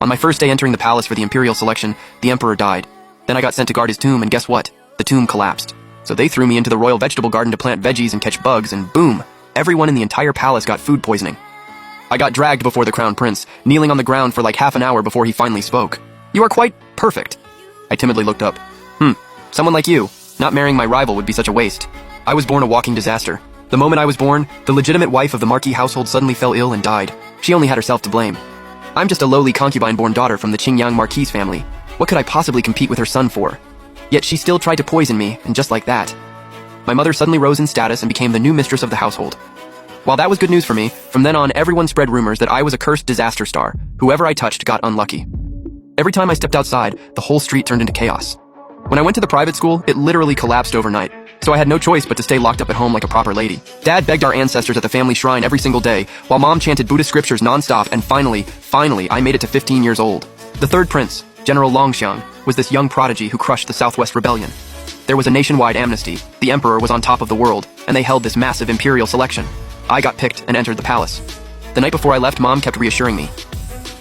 On my first day entering the palace for the imperial selection, the emperor died. Then I got sent to guard his tomb, and guess what? The tomb collapsed. So they threw me into the royal vegetable garden to plant veggies and catch bugs, and boom, everyone in the entire palace got food poisoning. I got dragged before the crown prince, kneeling on the ground for like half an hour before he finally spoke. "You are quite perfect." I timidly looked up. Someone like you. Not marrying my rival would be such a waste. I was born a walking disaster. The moment I was born, the legitimate wife of the Marquis household suddenly fell ill and died. She only had herself to blame. I'm just a lowly concubine-born daughter from the Qingyang Marquis family. What could I possibly compete with her son for? Yet she still tried to poison me, and just like that, my mother suddenly rose in status and became the new mistress of the household. While that was good news for me, from then on everyone spread rumors that I was a cursed disaster star. Whoever I touched got unlucky. Every time I stepped outside, the whole street turned into chaos. When I went to the private school, it literally collapsed overnight, so I had no choice but to stay locked up at home like a proper lady. Dad begged our ancestors at the family shrine every single day, while Mom chanted Buddhist scriptures non-stop, and finally, I made it to 15 years old. The third prince, General Longxiang, was this young prodigy who crushed the Southwest Rebellion. There was a nationwide amnesty, the emperor was on top of the world, and they held this massive imperial selection. I got picked and entered the palace. The night before I left, Mom kept reassuring me.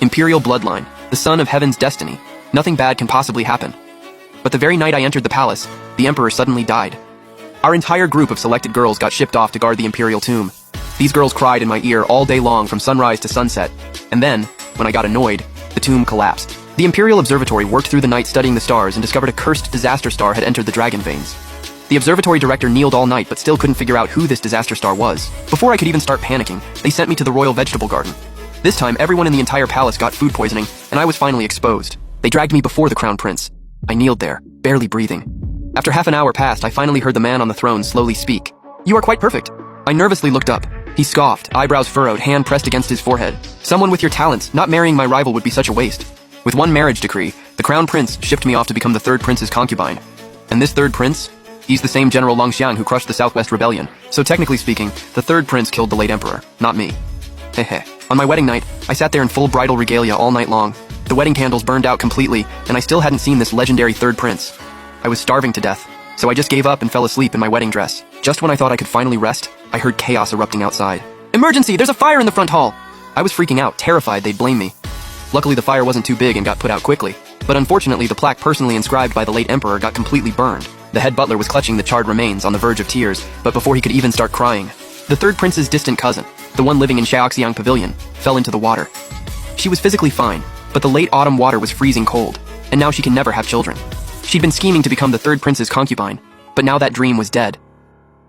Imperial bloodline, the son of heaven's destiny. Nothing bad can possibly happen. But the very night I entered the palace, the emperor suddenly died. Our entire group of selected girls got shipped off to guard the imperial tomb. These girls cried in my ear all day long from sunrise to sunset. And then, when I got annoyed, the tomb collapsed. The Imperial Observatory worked through the night studying the stars and discovered a cursed disaster star had entered the dragon veins. The observatory director kneeled all night but still couldn't figure out who this disaster star was. Before I could even start panicking, they sent me to the royal vegetable garden. This time, everyone in the entire palace got food poisoning, and I was finally exposed. They dragged me before the crown prince. I kneeled there, barely breathing. After half an hour passed, I finally heard the man on the throne slowly speak. "You are quite perfect." I nervously looked up. He scoffed, eyebrows furrowed, hand pressed against his forehead. "Someone with your talents, not marrying my rival would be such a waste." With one marriage decree, the crown prince shipped me off to become the third prince's concubine. And this third prince? He's the same General Longxiang who crushed the Southwest Rebellion. So technically speaking, the third prince killed the late emperor, not me. Hehe. On my wedding night, I sat there in full bridal regalia all night long. The wedding candles burned out completely, and I still hadn't seen this legendary third prince. I was starving to death, so I just gave up and fell asleep in my wedding dress. Just when I thought I could finally rest, I heard chaos erupting outside. "Emergency! There's a fire in the front hall!" I was freaking out, terrified they'd blame me. Luckily, the fire wasn't too big and got put out quickly. But unfortunately, the plaque personally inscribed by the late emperor got completely burned. The head butler was clutching the charred remains on the verge of tears, but before he could even start crying, the third prince's distant cousin, the one living in Shaoxiang Pavilion, fell into the water. She was physically fine, but the late autumn water was freezing cold, and now she can never have children. She'd been scheming to become the third prince's concubine, but now that dream was dead.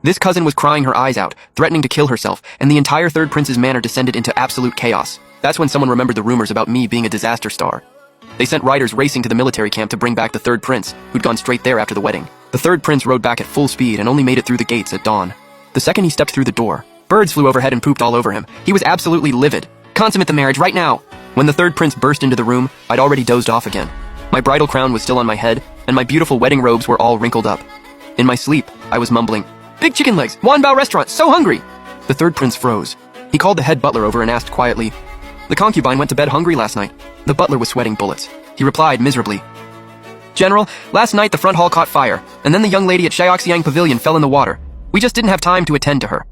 This cousin was crying her eyes out, threatening to kill herself, and the entire third prince's manor descended into absolute chaos. That's when someone remembered the rumors about me being a disaster star. They sent riders racing to the military camp to bring back the third prince, who'd gone straight there after the wedding. The third prince rode back at full speed and only made it through the gates at dawn. The second he stepped through the door, birds flew overhead and pooped all over him. He was absolutely livid. "Consummate the marriage right now!" When the third prince burst into the room, I'd already dozed off again. My bridal crown was still on my head, and my beautiful wedding robes were all wrinkled up. In my sleep, I was mumbling, "Big chicken legs, Wanbao restaurant, so hungry!" The third prince froze. He called the head butler over and asked quietly, "The concubine went to bed hungry last night." The butler was sweating bullets. He replied miserably, "General, last night the front hall caught fire, and then the young lady at Shaoxiang Pavilion fell in the water. We just didn't have time to attend to her."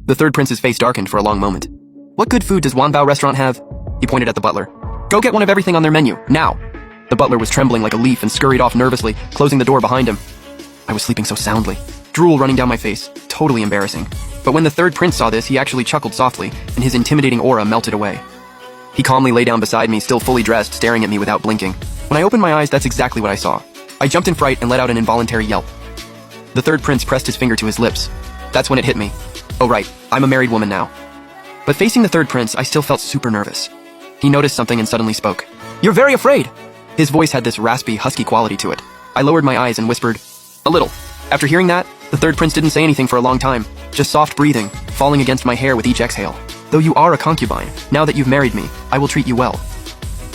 The third prince's face darkened for a long moment. "What good food does Wanbao restaurant have?" He pointed at the butler. "Go get one of everything on their menu, now." The butler was trembling like a leaf and scurried off nervously, closing the door behind him. I was sleeping so soundly, drool running down my face, totally embarrassing. But when the third prince saw this, he actually chuckled softly, and his intimidating aura melted away. He calmly lay down beside me, still fully dressed, staring at me without blinking. When I opened my eyes, that's exactly what I saw. I jumped in fright and let out an involuntary yelp. The third prince pressed his finger to his lips. That's when it hit me. Oh right, I'm a married woman now. But facing the third prince, I still felt super nervous. He noticed something and suddenly spoke. "You're very afraid!" His voice had this raspy, husky quality to it. I lowered my eyes and whispered, "A little." After hearing that, the third prince didn't say anything for a long time, just soft breathing, falling against my hair with each exhale. "Though you are a concubine, now that you've married me, I will treat you well."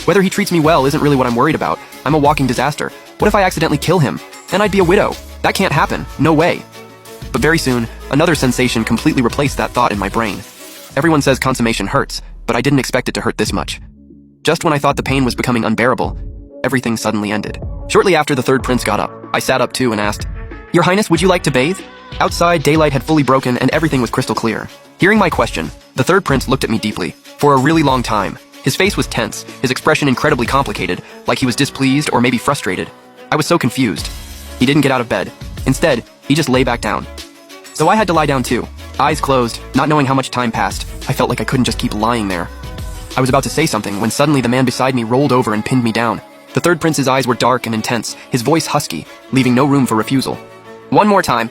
Whether he treats me well isn't really what I'm worried about. I'm a walking disaster. What if I accidentally kill him? Then I'd be a widow. That can't happen. No way. But very soon, another sensation completely replaced that thought in my brain. Everyone says consummation hurts, but I didn't expect it to hurt this much. Just when I thought the pain was becoming unbearable, everything suddenly ended. Shortly after the third prince got up, I sat up too and asked, "Your Highness, would you like to bathe?" Outside, daylight had fully broken and everything was crystal clear. Hearing my question, the third prince looked at me deeply. For a really long time, His face was tense, his expression incredibly complicated, like he was displeased or maybe frustrated. I was so confused. He didn't get out of bed. Instead, he just lay back down. So I had to lie down too, eyes closed, not knowing how much time passed. I felt like I couldn't just keep lying there. I was about to say something when suddenly the man beside me rolled over and pinned me down. The third prince's eyes were dark and intense, his voice husky, leaving no room for refusal. "One more time,